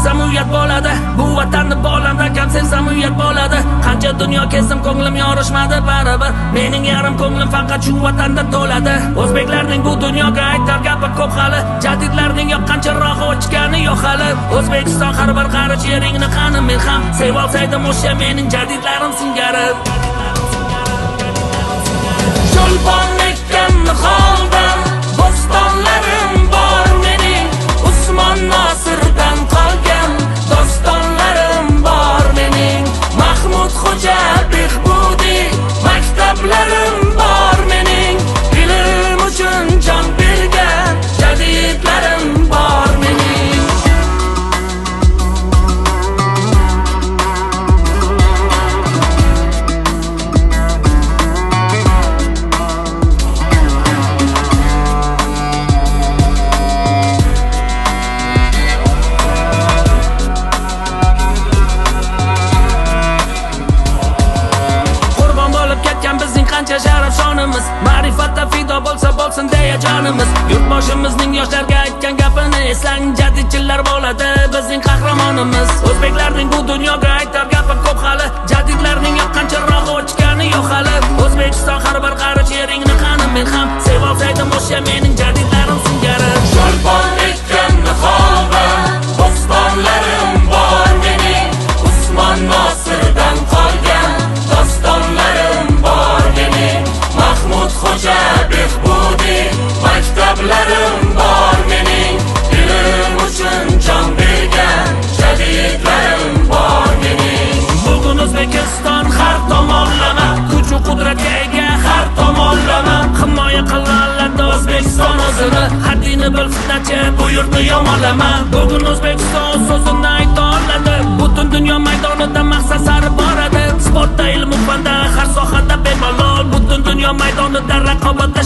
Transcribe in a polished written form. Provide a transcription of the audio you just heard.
sevsam uyat bo'ladi. Bu vatanni bolamda kam sevsam uyat bo'ladi. Qancha dunyo kezdim, ko'nglim yorishmadi baribir. Mening yarim ko'nglim faqat shu vatanda to'ladi. O'zbeklarning bu dunyoga aytar gapi ko'p hali. Jadidlarning yoqqanchirog'i o'chgani yo'q hali. O'zbekiston har bir qarich yeringni qani men ham sevolsaydim o'sha mening jadidlarim singari. Cho'lpon ekkan holda bo'stonlarim bor mening. Usmon Nosirdan qolgan dostonlarim bor mening. Mahmud Xo'ja Behbudi maktablarim bor mening. Ilm uchun jon bergan jadidlarim bor mening. Qancha sharaf shonimiz, ma'rifatda fido bo'lsa bo'lsin deya jonimiz. Yurtboshimizning yoshlarga aytgan gapini eslang, jadidchilar bo'ladi bizning qahramonimiz. O'zbeklarning bu dunyoga aytar gapi ko'p hali, jadidlarning yoqqanchirog'i o'chgani yo'q hali. O'zbekiston har bir qarich yeringni qani men ham sevolsaydim o'sha mening jadidlarim singari. Cho'lpon ekkan holda bo'stonlarim bor mening. Usmon Nosirdan qolgan dostonlarim bor mening. Mahmud Xo'ja Behbudi maktablarim bor mening. Ilm uchun jon bergan jadidlarim bor mening. Bugun O'zbekiston har tomonlama kuch-u qudratga ega, har tomonlama himoya qilganlarda O'zbekiston o'zini. Haddini bil fitnachi, bu yurtni yomonlama. Bugun O'zbekiston so'zini ayta oladi, butun dunyo maydonida maqsad sari boradi. Sportda, ilm-fanda, har sohada bemalol, butun dunyo maydonida raqobatda